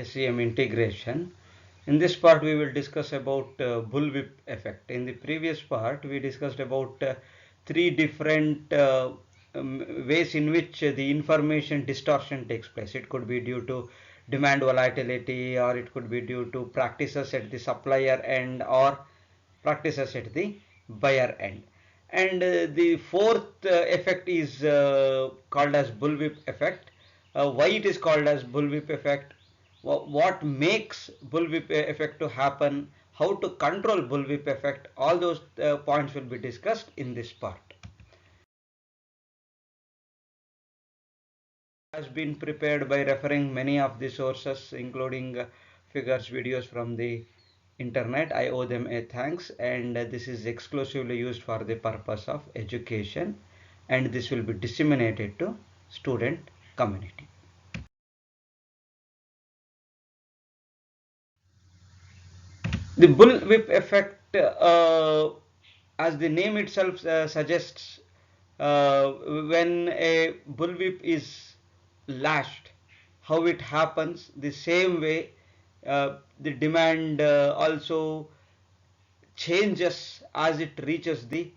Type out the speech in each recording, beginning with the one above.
SEM integration. In this part, we will discuss about bullwhip effect. In the previous part, we discussed about three different ways in which the information distortion takes place. It could be due to demand volatility, or it could be due to practices at the supplier end, or practices at the buyer end. And the fourth effect is called as bullwhip effect. Why it is called as bullwhip effect, what makes bullwhip effect to happen, how to control bullwhip effect, all those points will be discussed in this part. Has been prepared by referring many of the sources, including figures, videos from the internet. I owe them a thanks, and this is exclusively used for the purpose of education, and this will be disseminated to student community. The bullwhip effect, as the name itself suggests, when a bullwhip is lashed, how it happens, the same way the demand also changes as it reaches the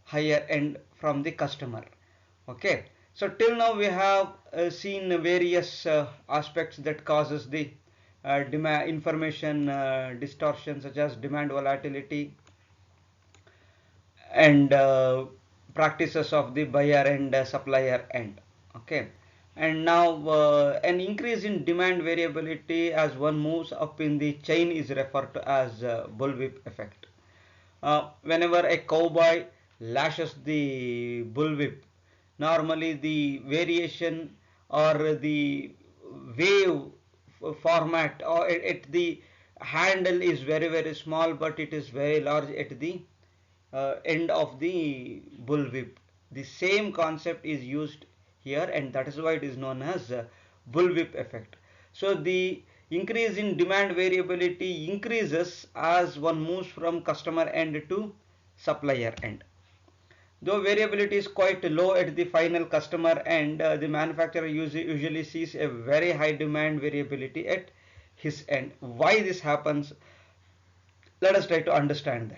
higher end from the customer. Okay, so till now we have seen various aspects that causes the demand information distortion, such as demand volatility and practices of the buyer and supplier end. Okay, and now an increase in demand variability as one moves up in the chain is referred to as bullwhip effect. Whenever a cowboy lashes the bullwhip, normally the variation or the wave format or at the handle is very small, but it is very large at the end of the bullwhip. The same concept is used here, and that is why it is known as bullwhip effect. So the increase in demand variability increases as one moves from customer end to supplier end. Though variability is quite low at the final customer end, the manufacturer usually sees a very high demand variability at his end. Why this happens? Let us try to understand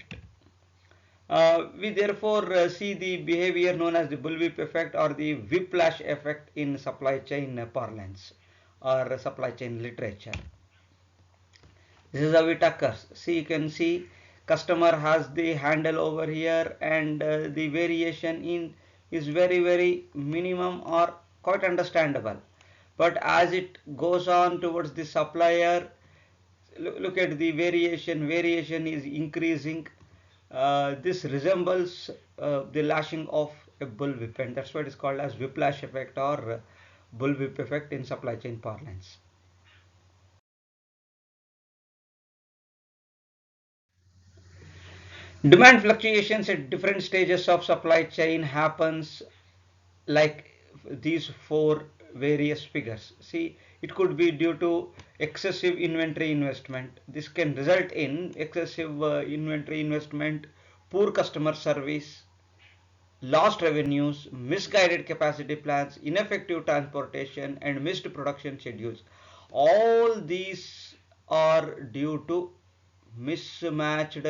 that. We therefore see the behavior known as the bullwhip effect or the whiplash effect in supply chain parlance or supply chain literature. This is how it occurs. See, you can see customer has the handle over here, and the variation in is very minimum or quite understandable. But as it goes on towards the supplier, look at the variation is increasing. This resembles the lashing of a bullwhip, and that's why it is called as whiplash effect or bullwhip effect in supply chain parlance. Demand fluctuations at different stages of supply chain happens like these four various figures. See, it could be due to excessive inventory investment. This can result in excessive inventory investment, poor customer service, lost revenues, misguided capacity plans, ineffective transportation, and missed production schedules. All these are due to mismatched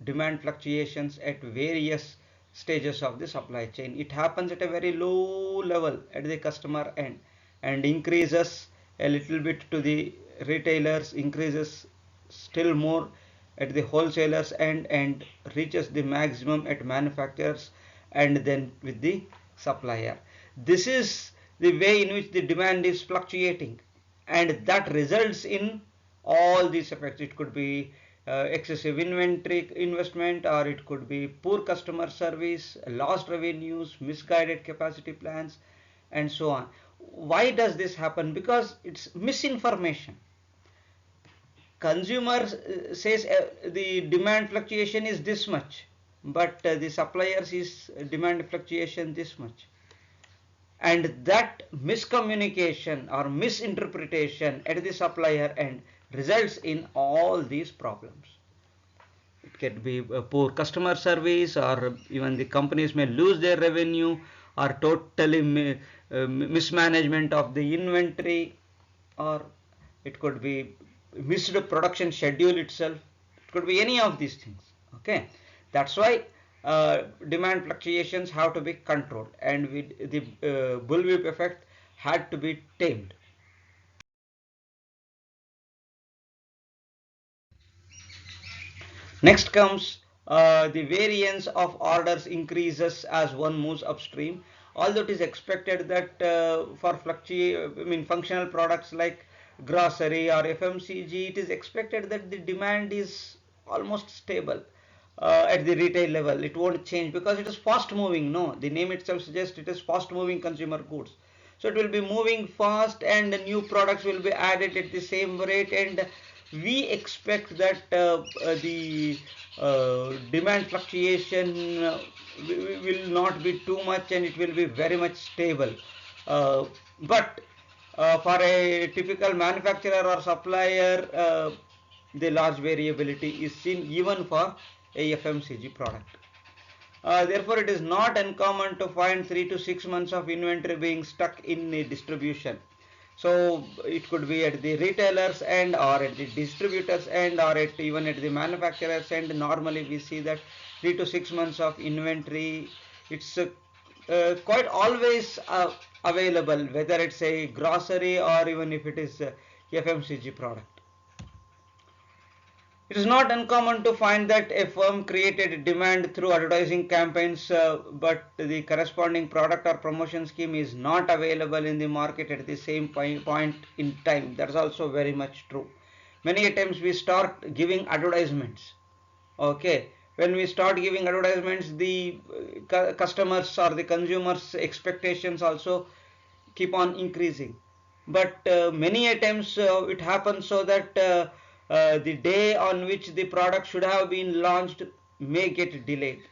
demand fluctuations at various stages of the supply chain. It happens at a very low level at the customer end and increases a little bit to the retailers, increases still more at the wholesalers end, and reaches the maximum at manufacturers and then with the supplier. This is the way in which the demand is fluctuating, and that results in all these effects. It could be excessive inventory investment, or it could be poor customer service, lost revenues, misguided capacity plans, and so on. Why does this happen? Because it's misinformation. Consumer says the demand fluctuation is this much, but the suppliers is demand fluctuation this much. and that miscommunication or misinterpretation at the supplier end results in all these problems. It can be poor customer service, or even the companies may lose their revenue, or totally mismanagement of the inventory, or it could be missed production schedule itself. It could be any of these things. Okay, that's why demand fluctuations have to be controlled, and the bullwhip effect had to be tamed. Next comes the variance of orders increases as one moves upstream. Although it is expected that functional products like grocery or FMCG, it is expected that the demand is almost stable at the retail level. It won't change because it is fast moving. No, the name itself suggests it is fast moving consumer goods. So it will be moving fast, and new products will be added at the same rate, and we expect that the demand fluctuation will not be too much, and it will be very much stable. But for a typical manufacturer or supplier, the large variability is seen even for a FMCG product. Therefore, it is not uncommon to find 3 to 6 months of inventory being stuck in a distribution. So it could be at the retailers end, or at the distributors end, or even at the manufacturers end. Normally, we see that 3 to 6 months of inventory. It's quite always available, whether it's a grocery or even if it is a FMCG product. It is not uncommon to find that a firm created demand through advertising campaigns, but the corresponding product or promotion scheme is not available in the market at the same point in time. That's also very much true. Many times we start giving advertisements. Okay, when we start giving advertisements, the customers or the consumers' expectations also keep on increasing. But many a times it happens so that the day on which the product should have been launched may get delayed.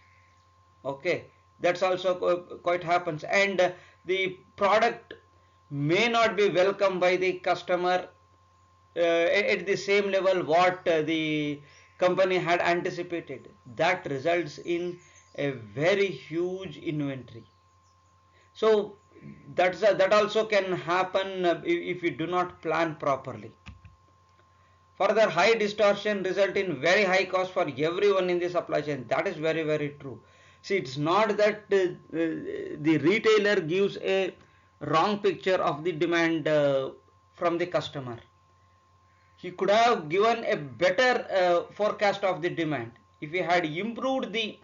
Okay, that's also quite happens, and the product may not be welcomed by the customer at the same level what the company had anticipated. That results in a very huge inventory. So that also can happen if we do not plan properly. Further, high distortion result in very high cost for everyone in the supply chain. That is very, very true. See, it's not that the retailer gives a wrong picture of the demand from the customer. He could have given a better forecast of the demand. If he had improved the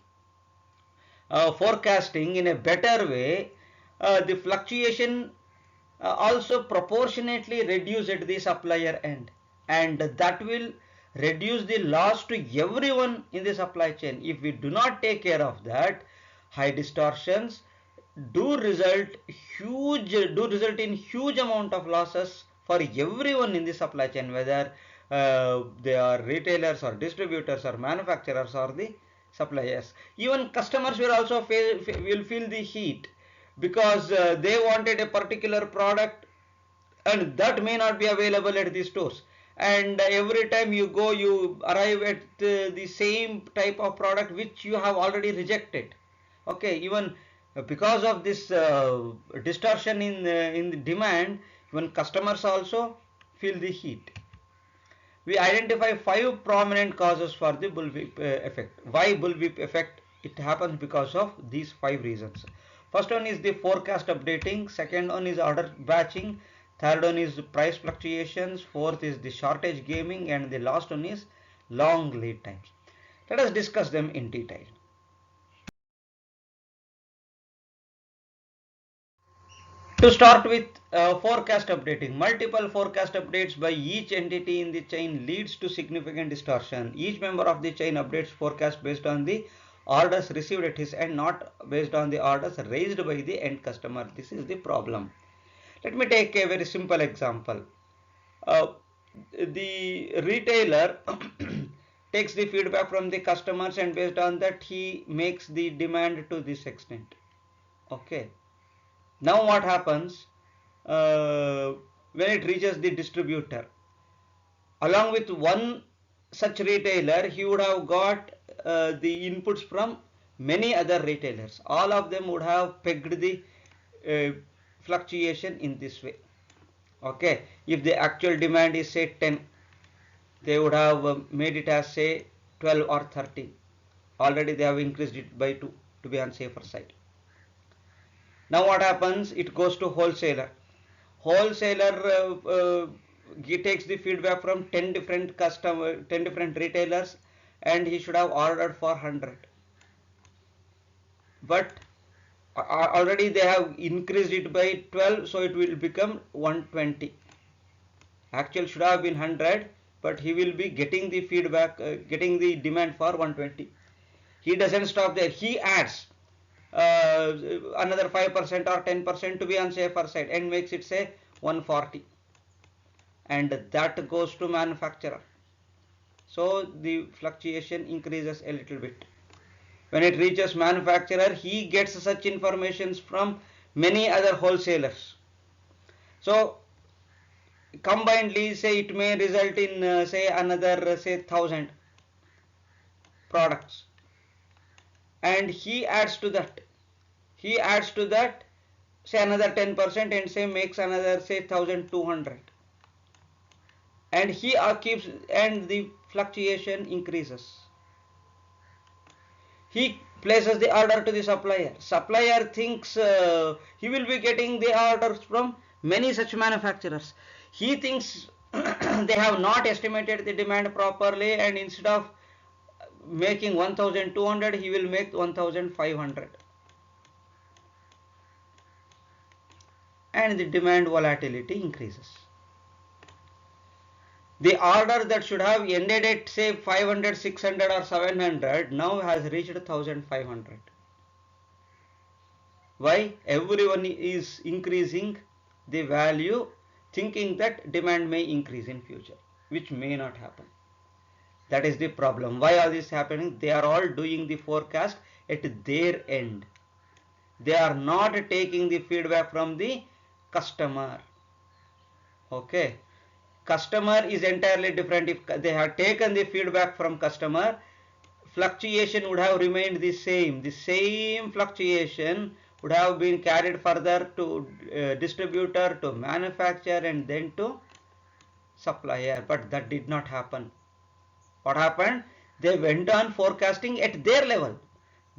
forecasting in a better way, the fluctuation also proportionately reduce at the supplier end, and that will reduce the loss to everyone in the supply chain. If we do not take care of that, high distortions do result in huge amount of losses for everyone in the supply chain, whether they are retailers or distributors or manufacturers or the suppliers. Even customers will also feel the heat, because they wanted a particular product and that may not be available at the stores, and every time you go you arrive at the same type of product which you have already rejected. Okay, even because of this distortion in the demand, even customers also feel the heat. We identify 5 prominent causes for the bullwhip effect. Why bullwhip effect? It happens because of these 5 reasons. First one is the forecast updating. Second one is order batching. Third one is price fluctuations. Fourth is the shortage gaming, and the last one is long lead times. Let us discuss them in detail. To start with, forecast updating. Multiple forecast updates by each entity in the chain leads to significant distortion. Each member of the chain updates forecast based on the orders received at his end, not based on the orders raised by the end customer. This is the problem. Let me take a very simple example. Uh, the retailer takes the feedback from the customers, and based on that he makes the demand to this extent. Okay. Now what happens when it reaches the distributor? Along with one such retailer, he would have got the inputs from many other retailers. All of them would have pegged the uh, fluctuation in this way. Okay, if the actual demand is say 10, they would have made it as say 12 or 13. Already they have increased it by 2 to be on safer side. Now what happens? It goes to wholesaler. Wholesaler he takes the feedback from 10 different 10 different retailers, and he should have ordered for 100. But already they have increased it by 12, so it will become 120. Actual should have been 100, but he will be getting the feedback, getting the demand for 120. He doesn't stop there. He adds another 5% or 10% to be on safer side and makes it say 140, and that goes to manufacturer. So the fluctuation increases a little bit. When it reaches manufacturer, he gets such informations from many other wholesalers. So combinedly, say it may result in say another say 1000 products, and he adds to that. He adds to that say another 10% and say makes another say 1200, and he keeps, and the fluctuation increases. He places the order to the supplier. Supplier thinks he will be getting the orders from many such manufacturers. He thinks they have not estimated the demand properly, and instead of making 1200, he will make 1500, and the demand volatility increases. The order that should have ended at say 500, 600 or 700 now has reached 1500. Why? Everyone is increasing the value, thinking that demand may increase in future, which may not happen. That is the problem. Why all this happening? They are all doing the forecast at their end. They are not taking the feedback from the customer. Okay. Customer is entirely different. If they have taken the feedback from customer, fluctuation would have remained the same. The same fluctuation would have been carried further to distributor, to manufacturer, and then to supplier. But that did not happen. What happened? They went on forecasting at their level.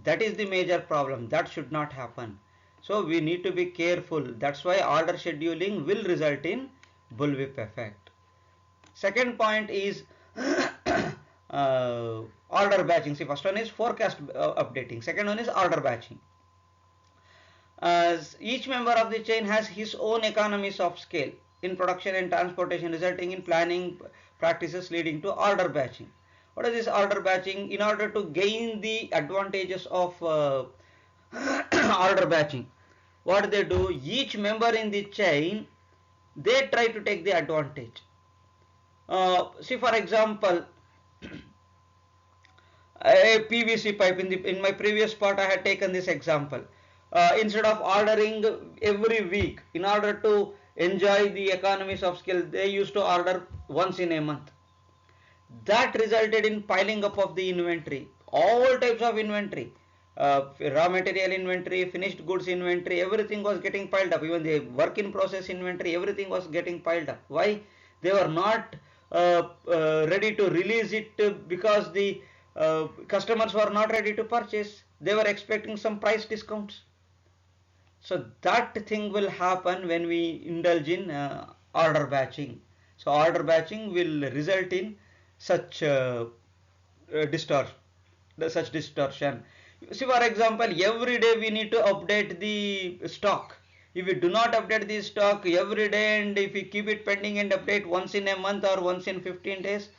That is the major problem. That should not happen. So we need to be careful. That's why order scheduling will result in bullwhip effect. Second point is order batching. See, first one is forecast updating. Second one is order batching. Each member of the chain has his own economies of scale in production and transportation, resulting in planning practices leading to order batching. What is this order batching? In order to gain the advantages of order batching, what they do, each member in the chain, they try to take the advantage. See, for example, a PVC pipe. In my previous part, I had taken this example. Instead of ordering every week, in order to enjoy the economies of scale, they used to order once in a month. That resulted in piling up of the inventory, all types of inventory, raw material inventory, finished goods inventory, everything was getting piled up. Even the work in process inventory, everything was getting piled up. Why? They were not ready to release it because the customers were not ready to purchase. They were expecting some price discounts. So that thing will happen when we indulge in order batching. So order batching will result in such distortion. See, for example, every day we need to update the stock. If we do not update the stock every day, and if we keep it pending and update once in a month or once in 15 days,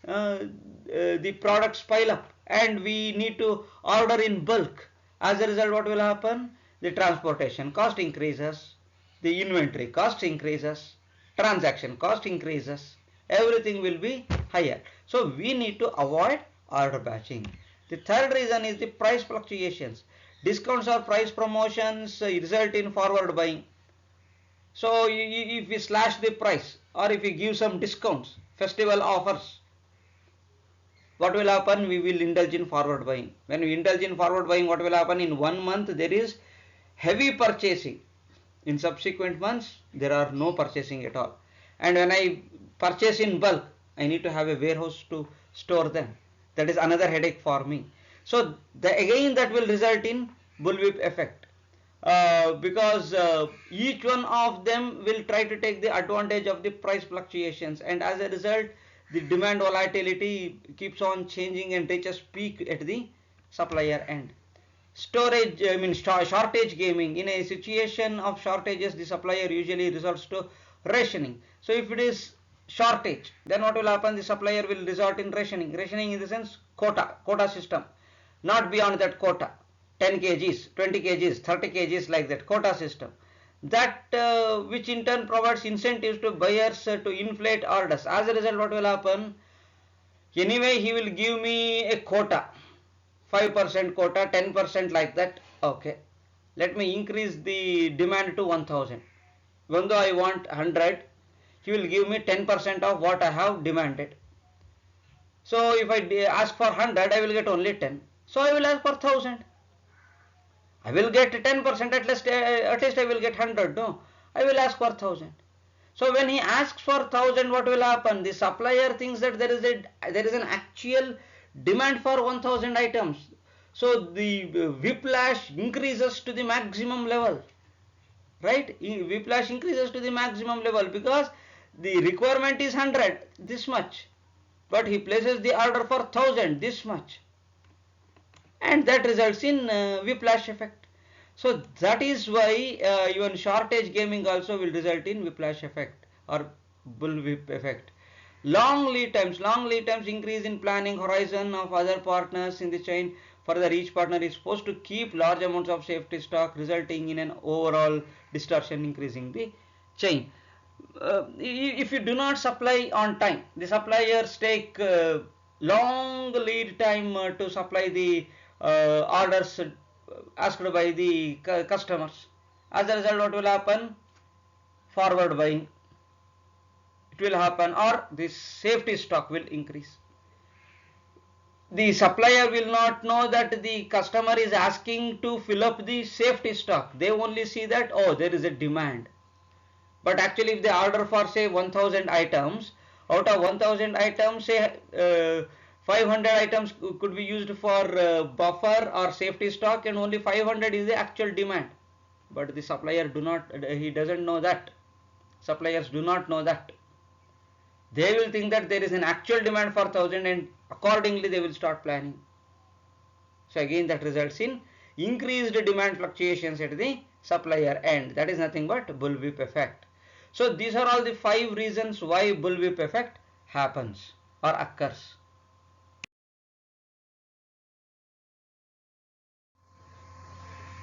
the products pile up and we need to order in bulk. As a result, what will happen? The transportation cost increases, the inventory cost increases, transaction cost increases, everything will be higher. So we need to avoid order batching. The third reason is the price fluctuations. Discounts or price promotions result in forward buying. So if we slash the price or if we give some discounts, festival offers, what will happen? We will indulge in forward buying. When we indulge in forward buying, what will happen? In 1 month there is heavy purchasing. In subsequent months there are no purchasing at all. And when I purchase in bulk, I need to have a warehouse to store them. That is another headache for me. So again that will result in bullwhip effect. Because each one of them will try to take the advantage of the price fluctuations, and as a result the demand volatility keeps on changing and reaches peak at the supplier end. Storage, I mean shortage gaming. In a situation of shortages, the supplier usually resorts to rationing. So if it is shortage, then what will happen? The supplier will resort in rationing. Rationing in the sense quota system, not beyond that quota. 10 kgs, 20 kgs, 30 kgs, like that quota system. That which in turn provides incentives to buyers to inflate orders. As a result, what will happen? Anyway, he will give me a quota, 5% quota, 10%, like that. Okay, let me increase the demand to 1000. Even though I want 100, he will give me 10% of what I have demanded. So if I ask for 100, I will get only 10. So I will ask for 1000. I will get 10%, at least I will get 100. No, I will ask for 1000. So when he asks for 1000, what will happen? The supplier thinks that there is an actual demand for 1000 items. So the whiplash increases to the maximum level, right? Whiplash increases to the maximum level because the requirement is 100, this much, but he places the order for 1000, this much, and that results in whiplash effect. So that is why even shortage gaming also will result in whiplash effect or bullwhip effect. Long lead times increase in planning horizon of other partners in the chain. Further, each partner is supposed to keep large amounts of safety stock, resulting in an overall distortion, increasing the chain. If you do not supply on time, the suppliers take long lead time to supply the orders asked by the customers. As a result, what will happen? Forward buying, it will happen, or the safety stock will increase. The supplier will not know that the customer is asking to fill up the safety stock. They only see that, oh, there is a demand. But actually, if they order for say 1000 items, out of 1000 items, say 500 items could be used for buffer or safety stock, and only 500 is the actual demand. But the supplier he doesn't know that. Suppliers do not know that. They will think that there is an actual demand for 1000, and accordingly they will start planning. So again, that results in increased demand fluctuations at the supplier end. That is nothing but bullwhip effect. So these are all the 5 reasons why bullwhip effect happens or occurs.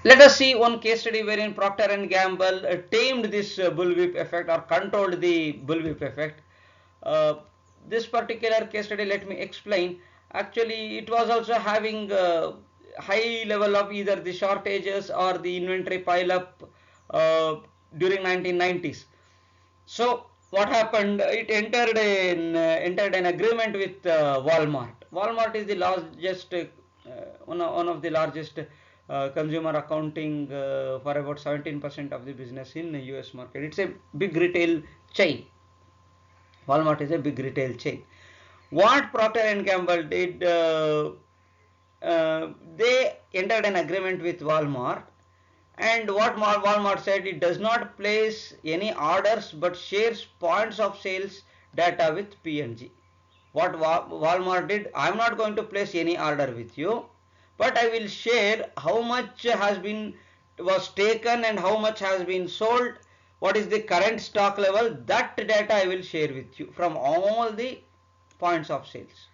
Let us see one case study wherein Procter and Gamble tamed this bullwhip effect or controlled the bullwhip effect. This particular case study, let me explain. Actually, it was also having high level of either the shortages or the inventory pile up during 1990s. So what happened? It entered an agreement with Walmart. Walmart is the largest, one of the largest consumer accounting for about 17% of the business in the US market. It's a big retail chain. Walmart is a big retail chain. What Procter and Gamble did, they entered an agreement with Walmart, and what Walmart said, it does not place any orders but shares points of sales data with P&G. What Walmart did, I am not going to place any order with you, but I will share how much was taken and how much has been sold, what is the current stock level. That data I will share with you from all the points of sales.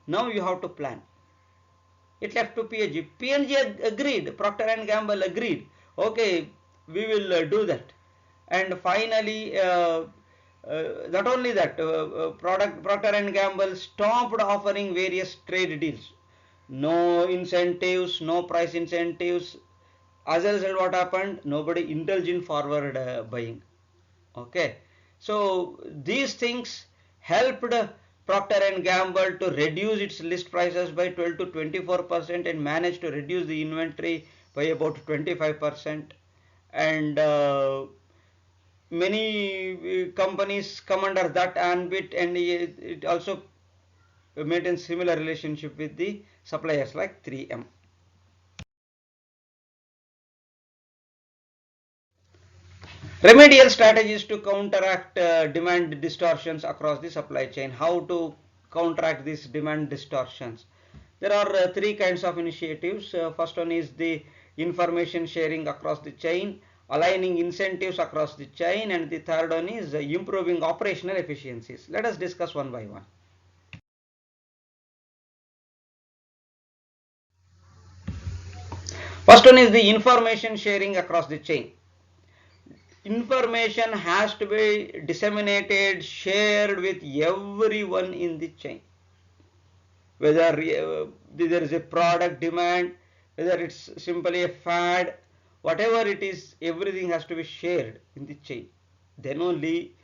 Now you have to plan. It left to P&G. P&G agreed. Procter and Gamble agreed. Okay, we will do that. And finally, not only that, Procter and Gamble stopped offering various trade deals. no incentives, no price incentives. As a result, what happened? Nobody indulged in forward buying. Okay, so these things helped Procter and Gamble to reduce its list prices by 12 to 24% and managed to reduce the inventory by about 25%. And many companies come under that ambit, and it also maintains similar relationship with the suppliers like 3M. Remedial strategies to counteract demand distortions across the supply chain. How to counteract these demand distortions? There are three kinds of initiatives. First one is the information sharing across the chain, aligning incentives across the chain, and the third one is improving operational efficiencies. Let us discuss one by one. First one is the information sharing across the chain. Information has to be disseminated, shared with everyone in the chain. Whether there is a product demand, whether it's simply a fad, whatever it is, everything has to be shared in the chain. Then only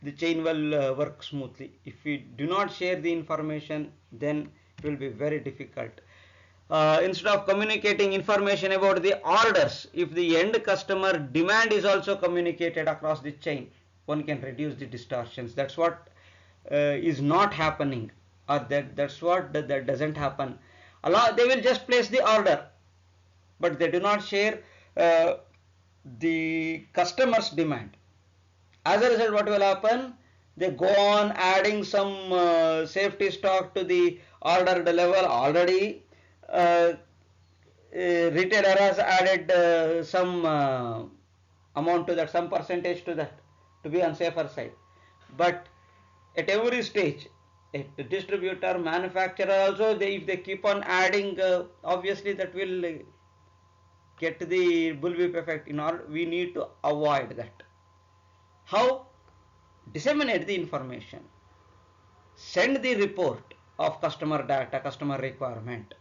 the chain will work smoothly. If we do not share the information, then it will be very difficult. Instead of communicating information about the orders, if the end customer demand is also communicated across the chain, one can reduce the distortions. That's what is not happening, or that's what that doesn't happen. They will just place the order, but they do not share uh, the customer's demand. As a result, what will happen? They go on adding some safety stock to the ordered level already. uh, Retailer has added some amount to that, some percentage to that, to be on safer side. But at every stage, a distributor, manufacturer also, if they keep on adding, obviously that will get the bullwhip effect. In order, we need to avoid that. How? Disseminate the information, send the report of customer data, customer requirement.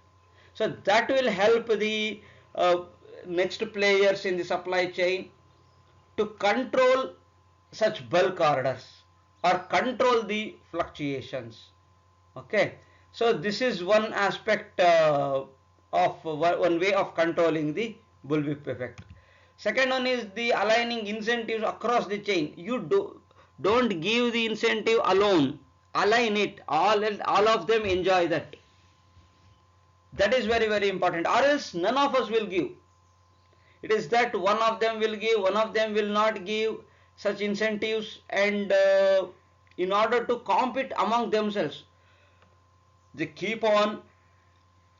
So that will help the uh, next players in the supply chain to control such bulk orders or control the fluctuations. Okay, so this is one aspect of one way of controlling the bullwhip effect. Second one is the aligning incentives across the chain. Don't give the incentive alone, align it. All of them enjoy that. That is very, very important, or else none of us will give. It is that one of them will give, one of them will not give such incentives, and in order to compete among themselves, they keep on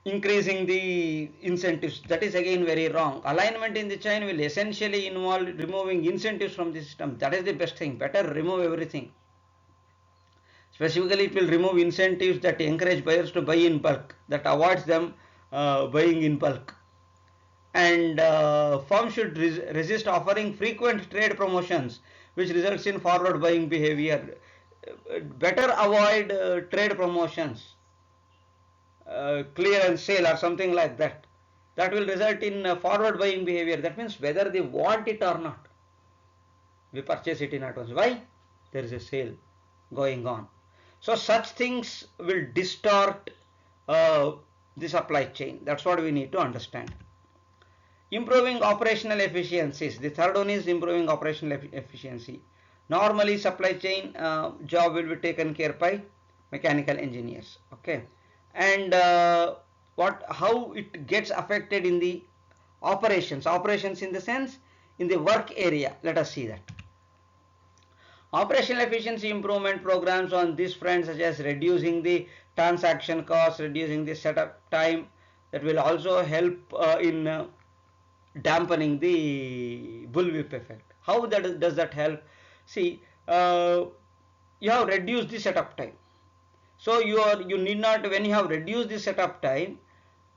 increasing the incentives. That is again very wrong. Alignment in the chain will essentially involve removing incentives from the system. That is the best thing. Better remove everything. Specifically, it will remove incentives that encourage buyers to buy in bulk, that avoids them buying in bulk. And firms should resist offering frequent trade promotions, which results in forward buying behavior. Better avoid trade promotions, clear and sale or something like that. That will result in forward buying behavior. That means whether they want it or not, we purchase it in advance. Why? There is a sale going on. So such things will distort uh, the supply chain. That's what we need to understand. Improving operational efficiencies. The third one is improving operational efficiency. Normally, supply chain job will be taken care by mechanical engineers. Okay, and how it gets affected in the operations. Operations in the sense in the work area. Let us see that. Operational efficiency improvement programs on this front, such as reducing the transaction cost, reducing the setup time, that will also help in dampening the bullwhip effect. How does that help? See, you have reduced the setup time. So you need not, when you have reduced the setup time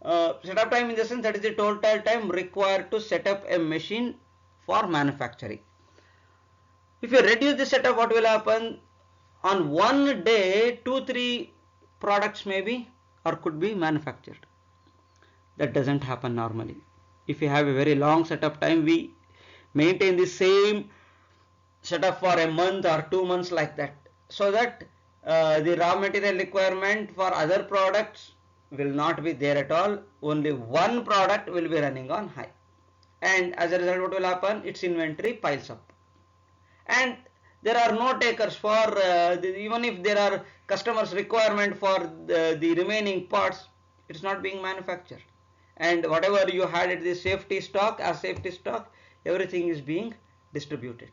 in the sense that is the total time required to set up a machine for manufacturing. If you reduce the setup, what will happen? On one day, 2-3 products maybe or could be manufactured. That doesn't happen normally. If you have a very long setup time, we maintain the same setup for a month or 2 months like that, so that the raw material requirement for other products will not be there at all. Only one product will be running on high, and as a result what will happen, its inventory piles up, and there are no takers for even if there are customers requirement for the remaining parts, it's not being manufactured, and whatever you had at the safety stock as safety stock, everything is being distributed.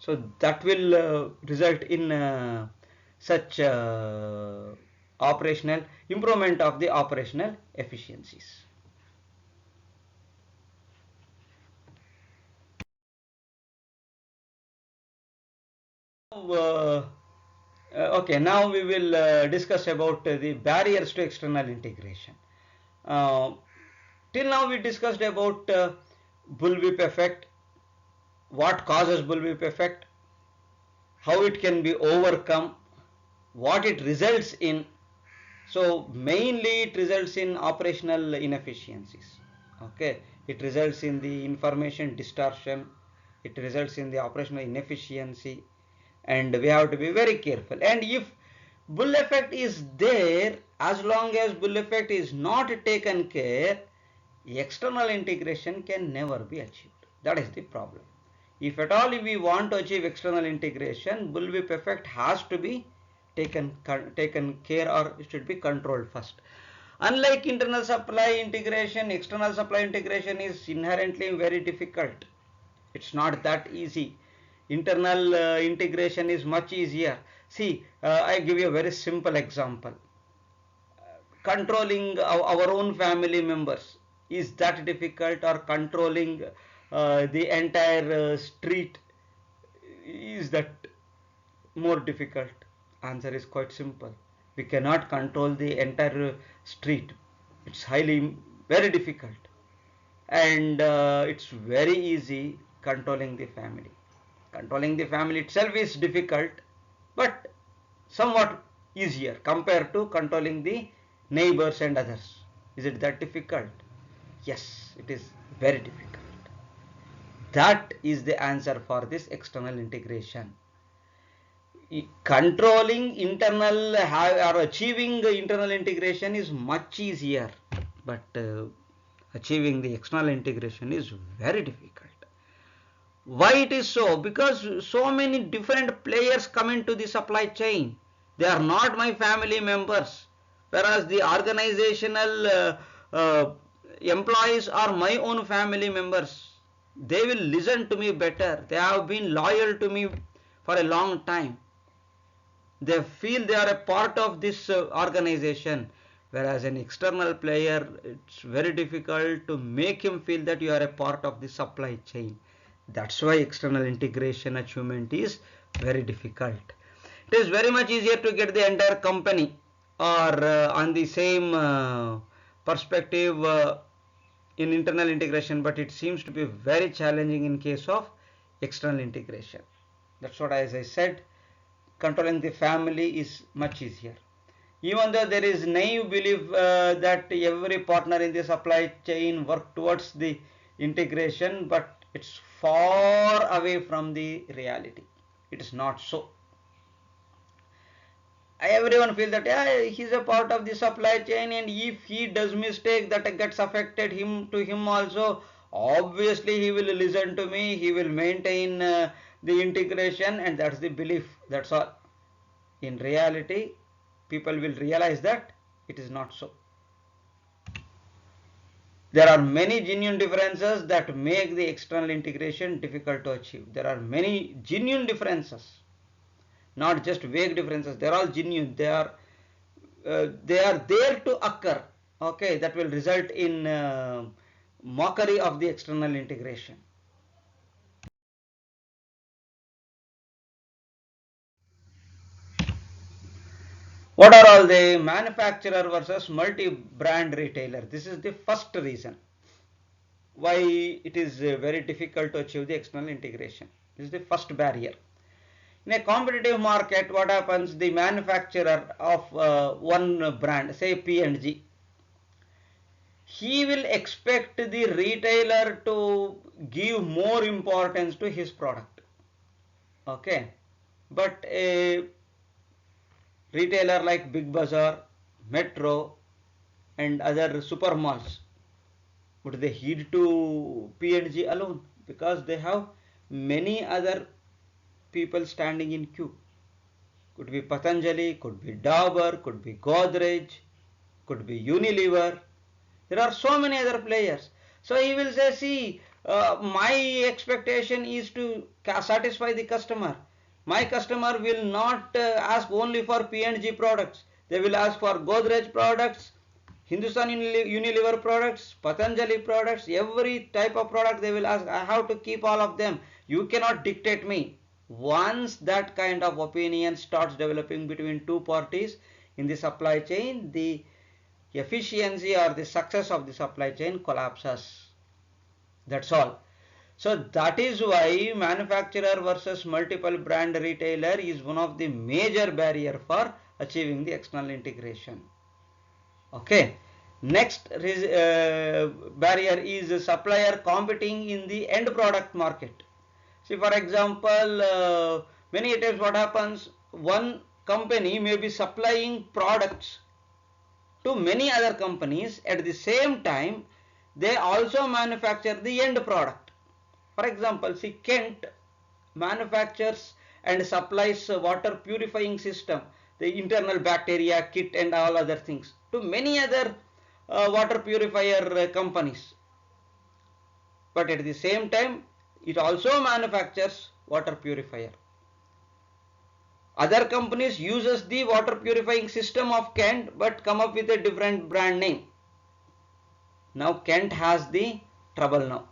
So that will result in such operational improvement of the operational efficiencies. Okay, now we will discuss about the barriers to external integration. Uh, Till now we discussed about bullwhip effect, what causes bullwhip effect, how it can be overcome, what it results in. So mainly it results in operational inefficiencies. Okay, it results in the information distortion, it results in the operational inefficiency, and we have to be very careful. And if bull effect is there, as long as bull effect is not taken care, external integration can never be achieved. That is the problem. If at all we want to achieve external integration, bullwhip effect has to be taken care, or it should be controlled first. Unlike internal supply integration, external supply integration is inherently very difficult. It's not that easy. Internal integration is much easier. See, I give you a very simple example. Controlling our own family members, is that difficult? Or controlling the entire street, is that more difficult? Answer is quite simple. We cannot control the entire street. It's highly very difficult, and it's very easy controlling the family. Controlling the family itself is difficult, but somewhat easier compared to controlling the neighbors and others. Is it that difficult? Yes, it is very difficult. That is the answer for this external integration. Controlling internal or achieving internal integration is much easier, but achieving the external integration is very difficult. Why it is so? Because so many different players come into the supply chain. They are not my family members, whereas the organizational employees are my own family members. They will listen to me better. They have been loyal to me for a long time. They feel they are a part of this organization, whereas an external player, it's very difficult to make him feel that you are a part of the supply chain. That's why external integration achievement is very difficult. It is very much easier to get the entire company or on the same perspective in internal integration, but it seems to be very challenging in case of external integration. That's what, as I said, controlling the family is much easier. Even though there is naive belief that every partner in the supply chain work towards the integration, but it's far away from the reality. It is not so. Everyone feels that, yeah, he's a part of the supply chain, and if he does mistake, that gets affected him to him also. Obviously he will listen to me, he will maintain the integration, and that's the belief. That's all. In reality, people will realize that it is not so. There are many genuine differences that make the external integration difficult to achieve. There are many genuine differences, not just vague differences. They are all genuine. They are there to occur. Okay, that will result in mockery of the external integration. What are all the manufacturer versus multi-brand retailer? This is the first reason why it is very difficult to achieve the external integration. This is the first barrier. In a competitive market, what happens? The manufacturer of one brand, say P&G, he will expect the retailer to give more importance to his product. Okay, but a retailer like Big Bazaar, Metro, and other super malls, would they heed to P&G alone? Because they have many other people standing in queue. Could be Patanjali, could be Dabur, could be Godrej, could be Unilever. There are so many other players. So he will say, see, my expectation is to satisfy the customer. My customer will not ask only for P&G products. They will ask for Godrej products, Hindustan Unilever products, Patanjali products, every type of product they will ask. I have to keep all of them. You cannot dictate me. Once that kind of opinion starts developing between two parties in the supply chain, the efficiency or the success of the supply chain collapses. That's all. So that is why manufacturer versus multiple brand retailer is one of the major barrier for achieving the external integration. Okay. Next barrier is supplier competing in the end product market. See, for example, many times what happens, one company may be supplying products to many other companies. At the same time, they also manufacture the end product. For example, see, Kent manufactures and supplies water purifying system, the internal bacteria kit and all other things to many other water purifier companies. But at the same time, it also manufactures water purifier. Other companies uses the water purifying system of Kent but come up with a different brand name. Now Kent has the trouble now.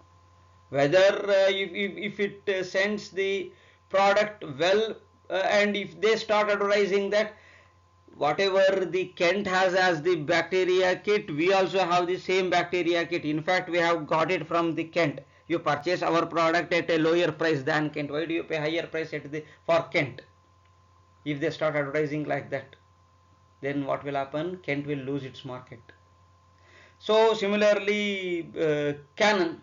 Whether if it sends the product well, and if they start advertising that whatever the Kent has as the bacteria kit, we also have the same bacteria kit. In fact, we have got it from the Kent. You purchase our product at a lower price than Kent. Why do you pay higher price for Kent? If they start advertising like that, then what will happen? Kent will lose its market. So similarly, Canon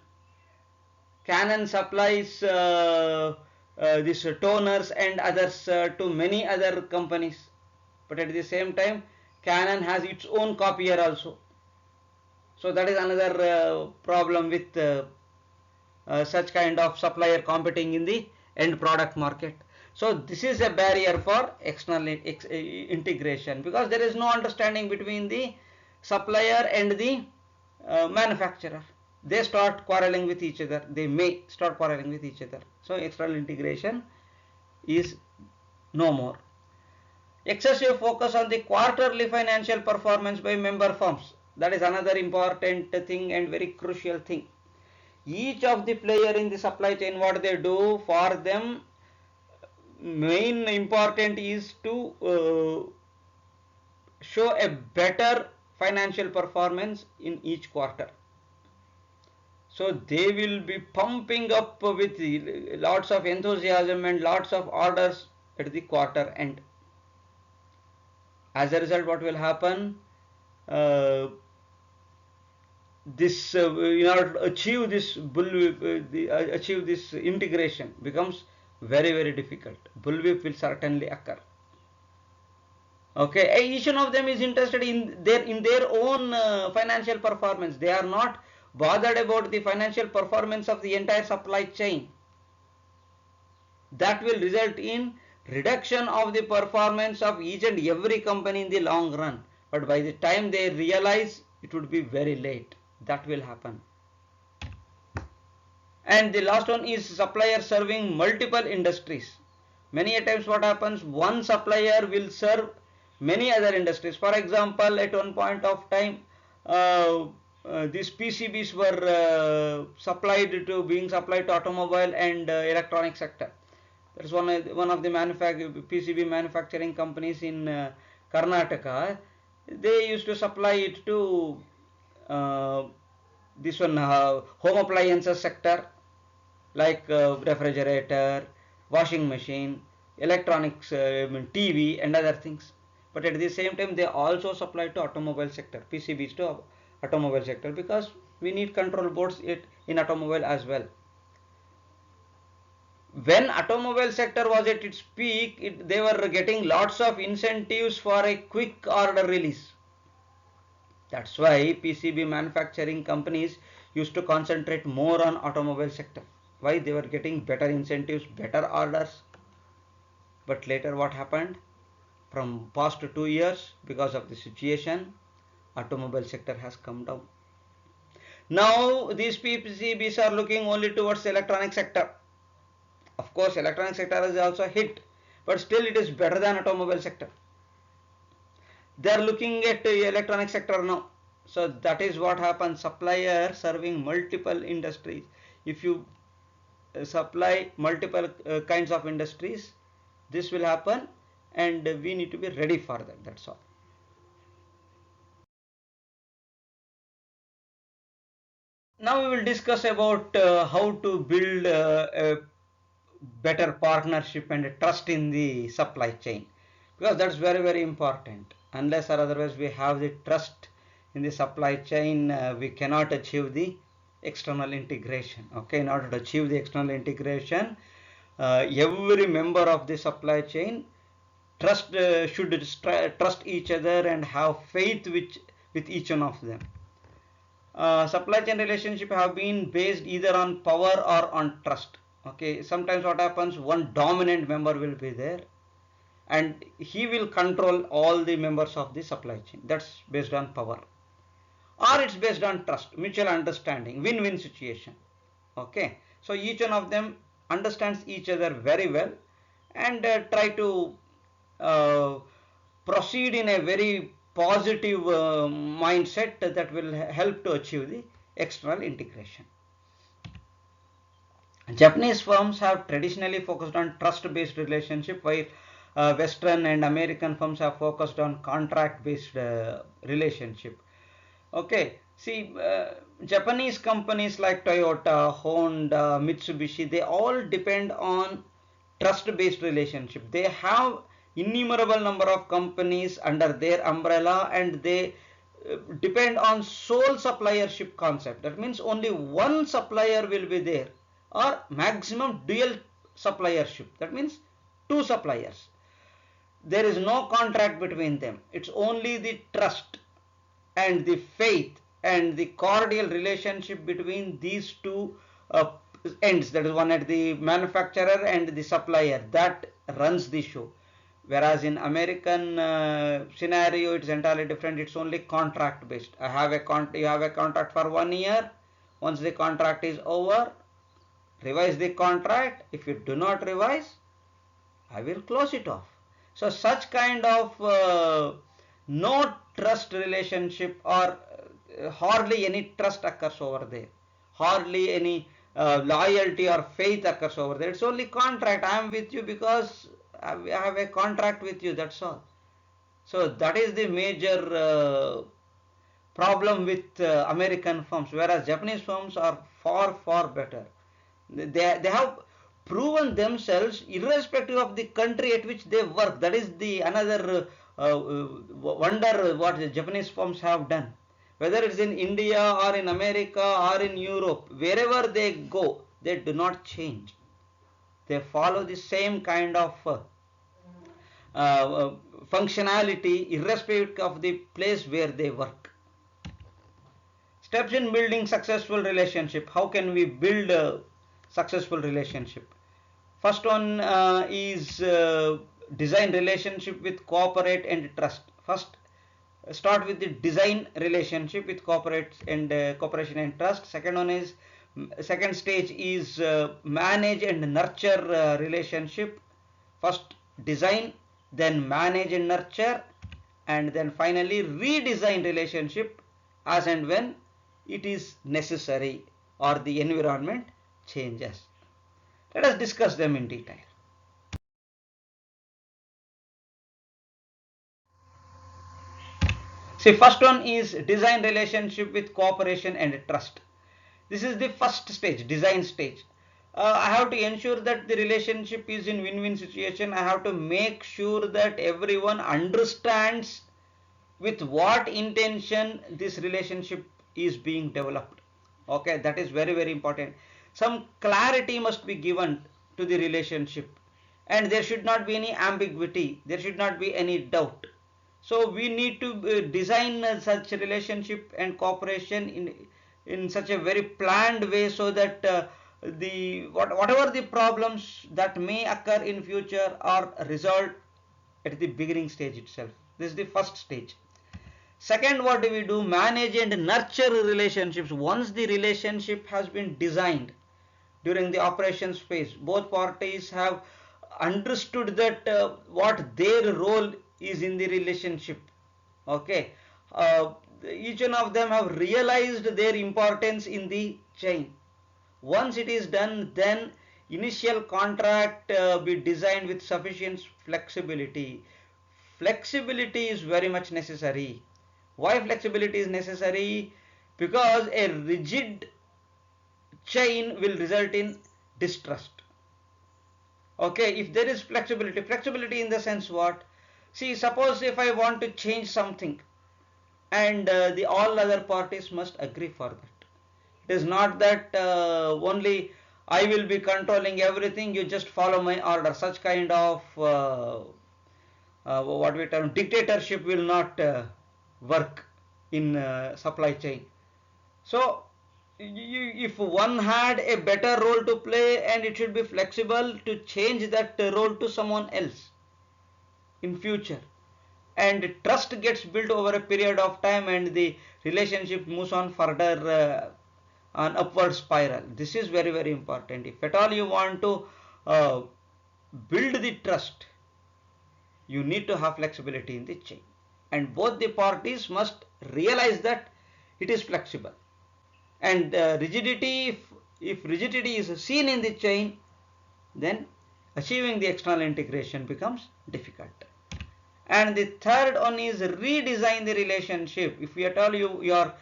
supplies these toners and others to many other companies, but at the same time Canon has its own copier also. So that is another problem with such kind of supplier competing in the end product market. So this is a barrier for external integration, because there is no understanding between the supplier and the manufacturer. They start quarreling with each other. They may start quarreling with each other. So external integration is no more. Excessive focus on the quarterly financial performance by member firms. That is another important thing and very crucial thing. Each of the player in the supply chain, what they do, for them main important is to show a better financial performance in each quarter. So they will be pumping up with lots of enthusiasm and lots of orders at the quarter end. As a result, what will happen? This in order to achieve this achieve this integration becomes very difficult. Bullwhip will certainly occur. Okay, each one of them is interested in their own financial performance. They are not bothered about the financial performance of the entire supply chain. That will result in reduction of the performance of each and every company in the long run. But by the time they realize, it would be very late. That will happen. And the last one is supplier serving multiple industries. Many a times what happens, one supplier will serve many other industries. For example, at one point of time, these PCBs were being supplied to automobile and electronic sector. That is one of the PCB manufacturing companies in Karnataka. They used to supply it to this one home appliances sector, like refrigerator, washing machine, electronics, TV and other things. But at the same time, they also supply to automobile sector, PCBs to automobile sector, because we need control boards in automobile as well. When automobile sector was at its peak, they were getting lots of incentives for a quick order release. That's why PCB manufacturing companies used to concentrate more on automobile sector. Why? They were getting better incentives, better orders. But later what happened? From past 2 years, because of the situation, automobile sector has come down. Now these PCBs are looking only towards electronic sector. Of course, electronic sector is also hit, but still it is better than automobile sector. They are looking at electronic sector now. So that is what happens. Supplier serving multiple industries. If you supply multiple kinds of industries, this will happen, and we need to be ready for that. That's all. Now we will discuss about how to build a better partnership and trust in the supply chain, because that's very important. Unless or otherwise we have the trust in the supply chain, we cannot achieve the external integration. Okay, in order to achieve the external integration, every member of the supply chain should trust each other and have faith with each one of them. Supply chain relationship have been based either on power or on trust. Okay, sometimes what happens, one dominant member will be there and he will control all the members of the supply chain. That's based on power, or it's based on trust, mutual understanding, win-win situation. Okay, so each one of them understands each other very well and try to uh, proceed in a very positive mindset that will help to achieve the external integration. Japanese firms have traditionally focused on trust-based relationship, while Western and American firms have focused on contract-based relationship. Okay, see, Japanese companies like Toyota, Honda, Mitsubishi, they all depend on trust-based relationship. They have innumerable number of companies under their umbrella, and they depend on sole suppliership concept. That means only one supplier will be there, or maximum dual suppliership. That means two suppliers. There is no contract between them. It's only the trust and the faith and the cordial relationship between these two ends, that is one at the manufacturer and the supplier, that runs the show. Whereas in American scenario, it's entirely different. It's only contract based. You have a contract for 1 year. Once the contract is over, revise the contract. If you do not revise, I will close it off. So such kind of no trust relationship, or hardly any trust occurs over there. Hardly any loyalty or faith occurs over there. It's only contract. I am with you because I have a contract with you. That's all. So that is the major problem with American firms, whereas Japanese firms are far better. They have proven themselves irrespective of the country at which they work. That is the another wonder what the Japanese firms have done. Whether it's in India or in America or in Europe, wherever they go, they do not change. They follow the same kind of functionality irrespective of the place where they work. Steps in building successful relationship. How can we build a successful relationship? First one is design relationship with cooperate and trust. First, start with the design relationship with cooperation and trust. Second stage is manage and nurture relationship. First design, then manage and nurture, and then finally redesign relationship as and when it is necessary or the environment changes. Let us discuss them in detail. See, first one is design relationship with cooperation and trust. This is the first stage, design stage. I have to ensure that the relationship is in win-win situation. I have to make sure that everyone understands with what intention this relationship is being developed. Okay, that is very, very important. Some clarity must be given to the relationship, and there should not be any ambiguity, there should not be any doubt. So we need to design such relationship and cooperation in such a very planned way, so that whatever the problems that may occur in future are resolved at the beginning stage itself. This is the first stage. Second, what do we do? Manage and nurture relationships. Once the relationship has been designed during the operations phase, both parties have understood that what their role is in the relationship. Okay, each one of them have realized their importance in the chain. Once it is done, then initial contract be designed with sufficient flexibility. Flexibility is very much necessary. Why flexibility is necessary? Because a rigid chain will result in distrust. Okay, if there is flexibility in the sense what? See, suppose if I want to change something, and the all other parties must agree for that. It is not that only I will be controlling everything, you just follow my order. Such kind of what we term dictatorship will not work in supply chain. So if one had a better role to play, and it should be flexible to change that role to someone else in future, and trust gets built over a period of time, and the relationship moves on further on upward spiral. This is very, very important. If at all you want to uh, build the trust, you need to have flexibility in the chain, and both the parties must realize that it is flexible. And rigidity, if rigidity is seen in the chain, then achieving the external integration becomes difficult. And the third one is redesign the relationship. If at all you are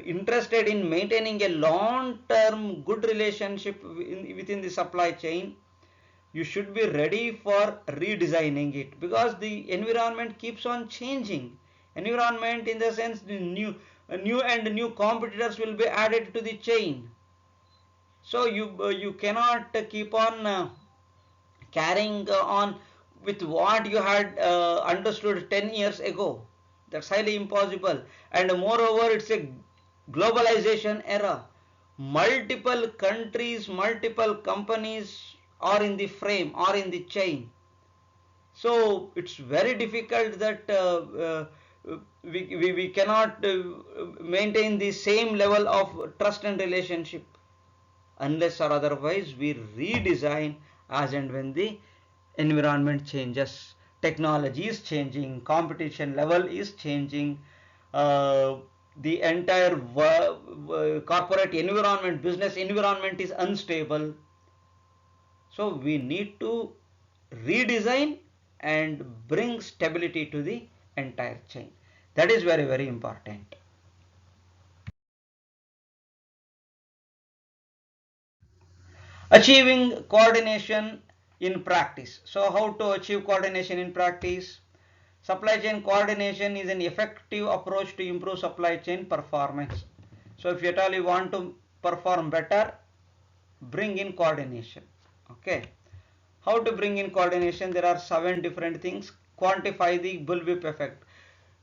interested in maintaining a long term good relationship within the supply chain, you should be ready for redesigning it, because the environment keeps on changing. Environment in the sense the new competitors will be added to the chain. So you cannot keep on carrying on with what you had understood 10 years ago. That's highly impossible. And moreover, it's a globalization era. Multiple countries, multiple companies are in the frame, are in the chain. So it's very difficult that we cannot maintain the same level of trust and relationship, unless or otherwise we redesign as and when the environment changes. Technology is changing, competition level is changing, the entire corporate environment, business environment is unstable. So we need to redesign and bring stability to the entire chain. That is very, very important. Achieving coordination in practice. So how to achieve coordination in practice? Supply chain coordination is an effective approach to improve supply chain performance. So if at all you want to perform better, bring in coordination. Okay. How to bring in coordination? There are 7 different things. Quantify the bullwhip effect.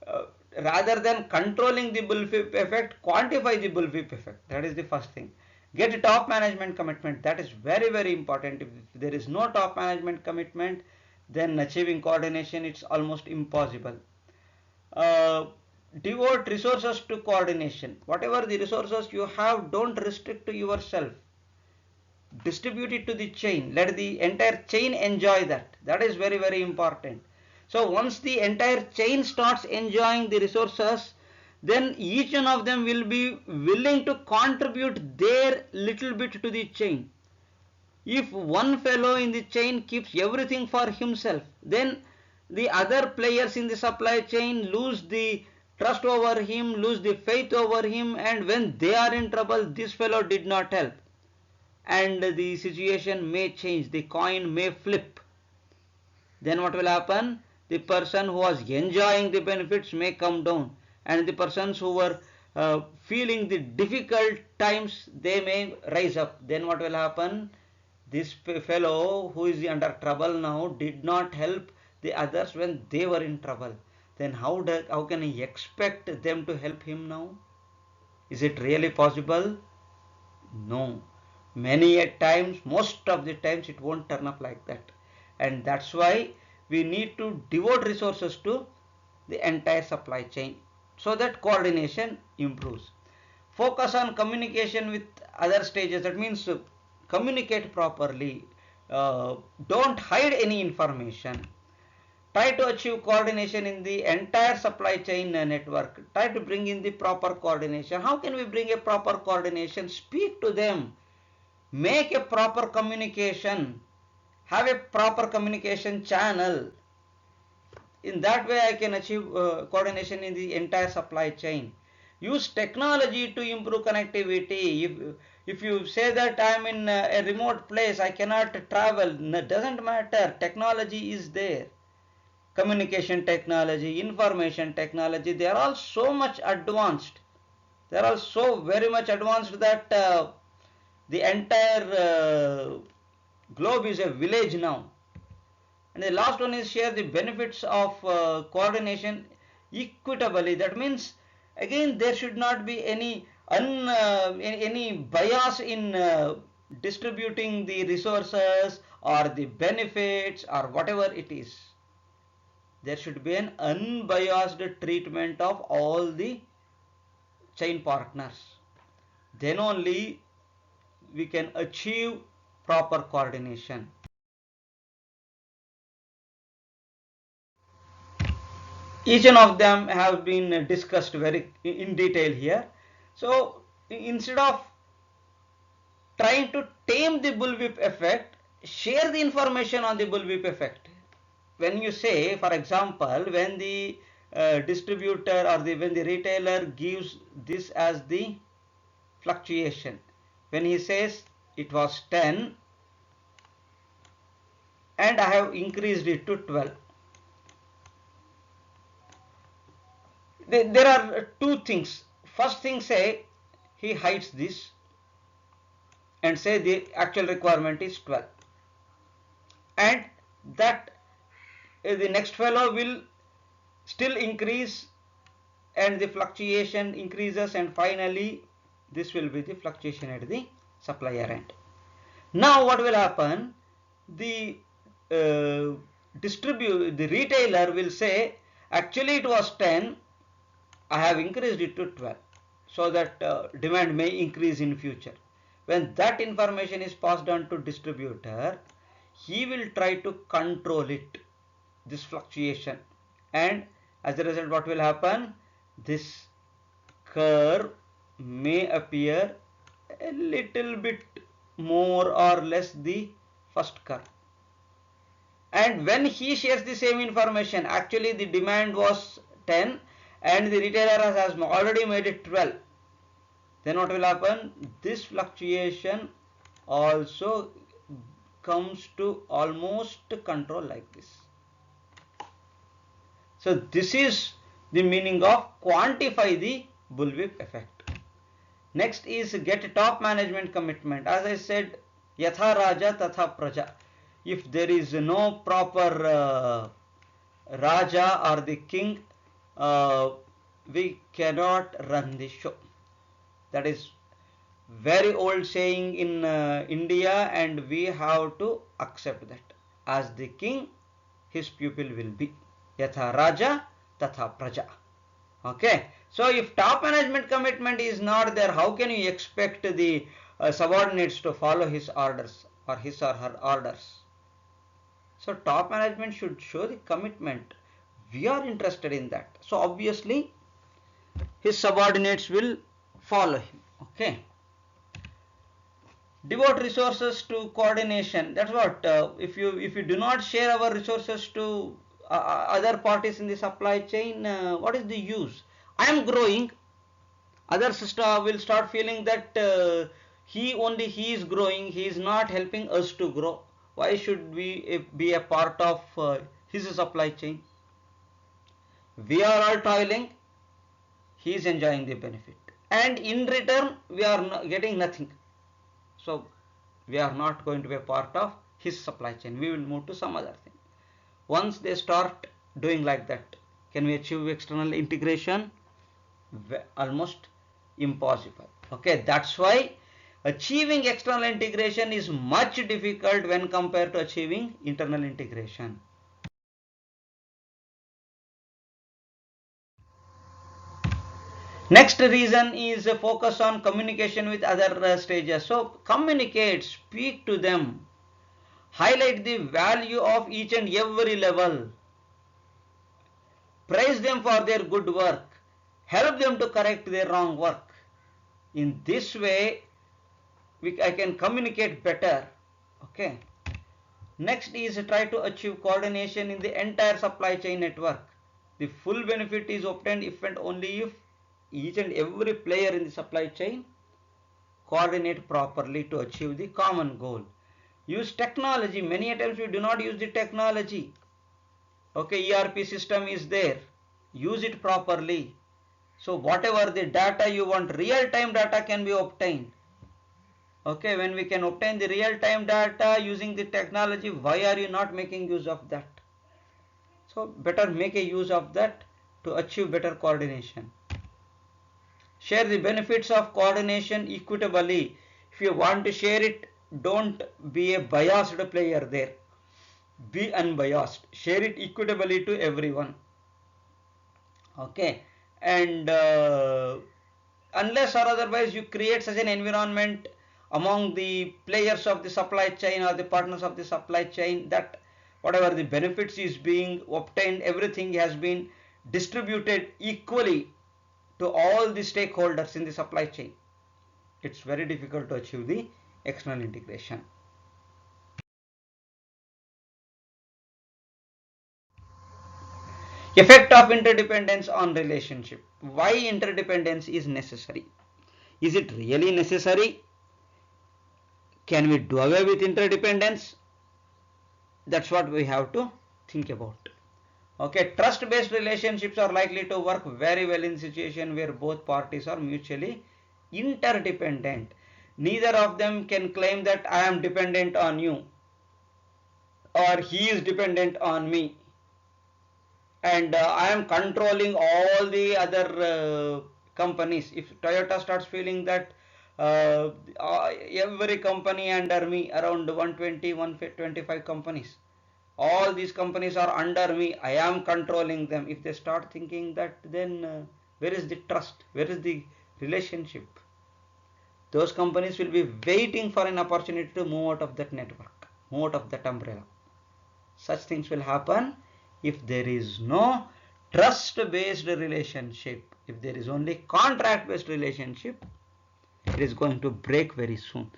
Uh, Rather than controlling the bullwhip effect, quantify the bullwhip effect. That is the first thing. Get top management commitment. That is very, very important. If there is no top management commitment, then achieving coordination it's almost impossible. Uh, Devote resources to coordination. Whatever the resources you have, don't restrict to yourself. Distribute it to the chain. Let the entire chain enjoy that. That is very, very important. So once the entire chain starts enjoying the resources, then each one of them will be willing to contribute their little bit to the chain. If one fellow in the chain keeps everything for himself, then the other players in the supply chain lose the trust over him, lose the faith over him, and when they are in trouble, this fellow did not help. And the situation may change, the coin may flip. Then what will happen? The person who was enjoying the benefits may come down, and the persons who were feeling the difficult times, they may rise up. Then what will happen? This fellow who is under trouble now did not help the others when they were in trouble. Then how can he expect them to help him now? Is it really possible? No. Many a times, most of the times, it won't turn up like that. And that's why we need to devote resources to the entire supply chain so that coordination improves. Focus on communication with other stages. That means communicate properly. Don't hide any information. Try to achieve coordination in the entire supply chain network. Try to bring in the proper coordination. How can we bring a proper coordination? Speak to them. Make a proper communication. Have a proper communication channel. In that way, I can achieve coordination in the entire supply chain. Use technology to improve connectivity. If you say that I am in a remote place, I cannot travel, it doesn't matter. Technology is there. Communication technology, information technology, they are all so much advanced. They are all so very much advanced that the entire globe is a village now. And the last one is share the benefits of coordination equitably. That means again there should not be any bias in distributing the resources or the benefits or whatever it is. There should be an unbiased treatment of all the chain partners. Then only we can achieve proper coordination. Each one of them have been discussed very in detail here. So instead of trying to tame the bullwhip effect, share the information on the bullwhip effect. When you say, for example, when the distributor or when the retailer gives this as the fluctuation, when he says it was 10 and I have increased it to 12. There are two things. First thing, say he hides this and say the actual requirement is 12, and that the next fellow will still increase and the fluctuation increases, and finally this will be the fluctuation at the supplier end. Now what will happen? The the retailer will say actually it was 10, I have increased it to 12 so that demand may increase in future. When that information is passed on to distributor, he will try to control it, this fluctuation, and as a result what will happen? This curve may appear a little bit more or less the first curve. And when he shares the same information, actually the demand was 10 and the retailer has already made it 12, then what will happen? This fluctuation also comes to almost control like this. So this is the meaning of quantify the bullwhip effect. Next is get top management commitment. As I said, yatha raja tatha praja. If there is no proper raja or the king, we cannot run the show. That is very old saying in India, and we have to accept that. As the king, his pupil will be. Yatha raja tatha praja. Okay. So if top management commitment is not there, how can you expect the subordinates to follow his orders or his or her orders? So top management should show the commitment. We are interested in that. So obviously his subordinates will follow him. Okay. Devote resources to coordination. That's what if you do not share our resources to other parties in the supply chain, what is the use? I am growing. Others will start feeling that he is growing. He is not helping us to grow. Why should we be a part of his supply chain? We are all toiling. He is enjoying the benefit. and in return we are getting nothing. So we are not going to be a part of his supply chain. We will move to some other thing. Once they start doing like that, can we achieve external integration? Almost impossible. Okay, that's why achieving external integration is much difficult when compared to achieving internal integration. Next reason is a focus on communication with other stages. So communicate, speak to them, highlight the value of each and every level, praise them for their good work, help them to correct their wrong work. In this way, I can communicate better. Okay. Next is try to achieve coordination in the entire supply chain network. The full benefit is obtained if and only if each and every player in the supply chain coordinate properly to achieve the common goal. Use technology. Many times we do not use the technology. Okay, ERP system is there. Use it properly. So whatever the data you want, real time data can be obtained. Okay, when we can obtain the real time data using the technology, why are you not making use of that? So better make a use of that to achieve better coordination. Share the benefits of coordination equitably. If you want to share it, don't be a biased player there. Be unbiased. Share it equitably to everyone. Okay, and unless or otherwise you create such an environment among the players of the supply chain or the partners of the supply chain that whatever the benefits is being obtained, everything has been distributed equally to all the stakeholders in the supply chain, it's very difficult to achieve the external integration. Effect of interdependence on relationship. Why interdependence is necessary? Is it really necessary? Can we do away with interdependence? That's what we have to think about. Okay, trust based relationships are likely to work very well in situation where both parties are mutually interdependent. Neither of them can claim that I am dependent on you or he is dependent on me and I am controlling all the other companies. If Toyota starts feeling that every company under me, around 120, 125 companies, all these companies are under me, I am controlling them. If they start thinking that, then where is the trust? Where is the relationship? Those companies will be waiting for an opportunity to move out of that network, move out of that umbrella. Such things will happen if there is no trust based relationship. If there is only contract based relationship, it is going to break very soon.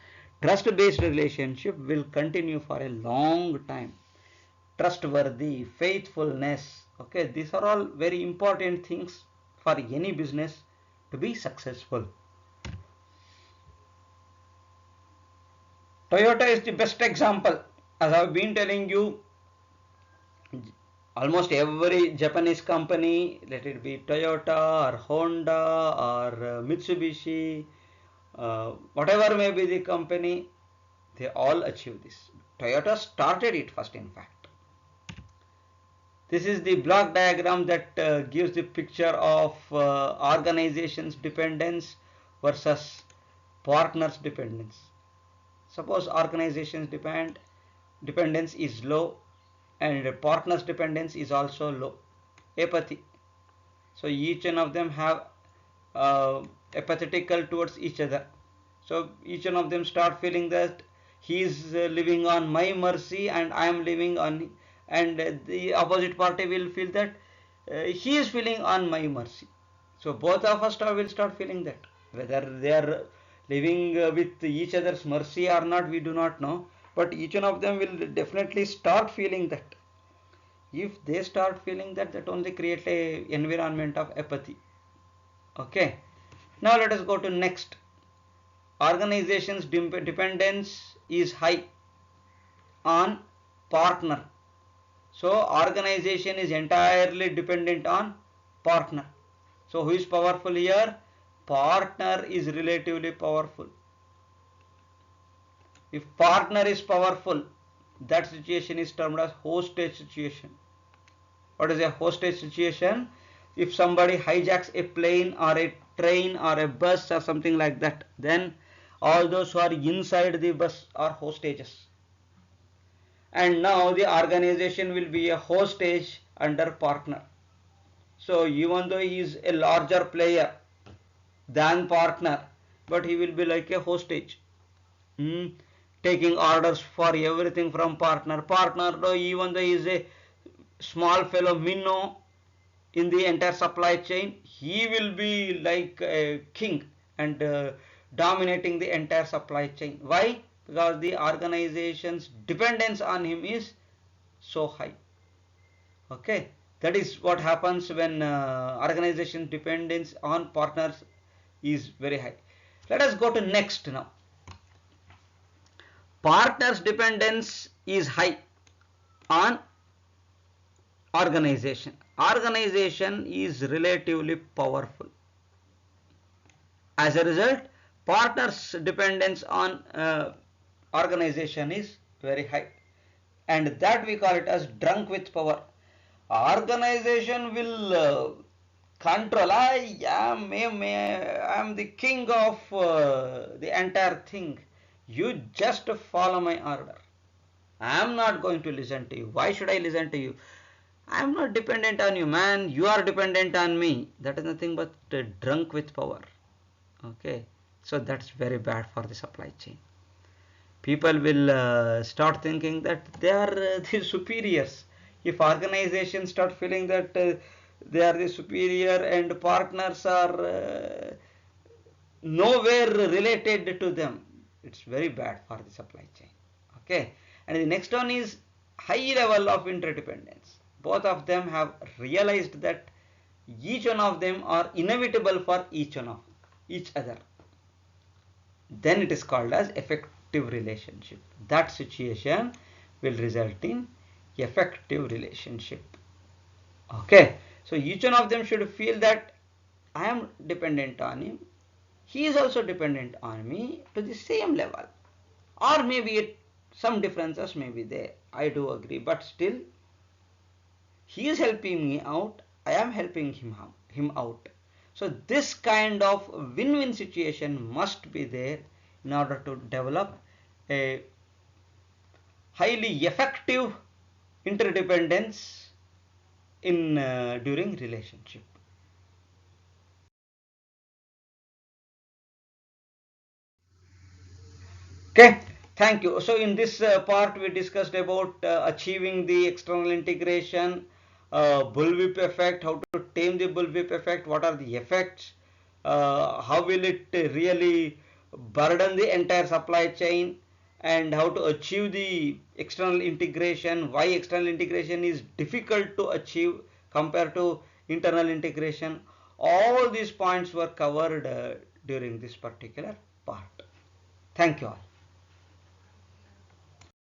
Trust based relationship will continue for a long time. Trustworthy, faithfulness, okay, these are all very important things for any business to be successful. Toyota is the best example. As I've been telling you, almost every Japanese company, let it be Toyota or Honda or Mitsubishi, whatever may be the company, they all achieve this. Toyota started it first, in fact. This is the block diagram that gives the picture of organization's dependence versus partners dependence. Suppose organization's dependence is low and partners dependence is also low. Apathy. So each one of them have apathetical towards each other. So each one of them start feeling that he is living on my mercy and I am living on, and the opposite party will feel that he is feeling on my mercy. So both of us will start feeling that. Whether they are living with each other's mercy or not, we do not know. But each one of them will definitely start feeling that. If they start feeling that, that only create a environment of apathy. Okay. Now let us go to next. Organization's dependence is high on partner. So organization is entirely dependent on partner. So who is powerful here? partner is relatively powerful. If partner is powerful, that situation is termed as hostage situation. What is a hostage situation? If somebody hijacks a plane or a train or a bus or something like that, then all those who are inside the bus are hostages. And now the organization will be a hostage under partner. So even though he is a larger player than partner, but he will be like a hostage. Hmm. Taking orders for everything from partner. Partner, though, even though he is a small fellow minnow in the entire supply chain, he will be like a king and dominating the entire supply chain. Why? Because the organization's dependence on him is so high. Okay, that is what happens when organization dependence on partners is very high. Let us go to next now. Partners dependence is high on organization. Organization is relatively powerful. As a result, partners dependence on organization is very high, and that we call it as drunk with power. Organization will control. I am the king of the entire thing. You just follow my order. I am not going to listen to you. Why should I listen to you? I am not dependent on you, man. You are dependent on me. That is nothing but drunk with power. Okay, so that's very bad for the supply chain. People will start thinking that they are the superiors. If organizations start feeling that they are the superior and partners are nowhere related to them, it's very bad for the supply chain. Okay, and the next one is high level of interdependence. Both of them have realized that each one of them are inevitable for each one of each other. Then it is called as effective relationship. That situation will result in effective relationship. Okay, so each one of them should feel that I am dependent on him, he is also dependent on me to the same level, or maybe some differences may be there, I do agree, but still he is helping me out, I am helping him out. So this kind of win-win situation must be there in order to develop a highly effective interdependence in during relationship. Okay, thank you. So in this part we discussed about achieving the external integration, bullwhip effect, how to tame the bullwhip effect, what are the effects, how will it really burden the entire supply chain, and how to achieve the external integration, why external integration is difficult to achieve compared to internal integration. All these points were covered during this particular part. Thank you all.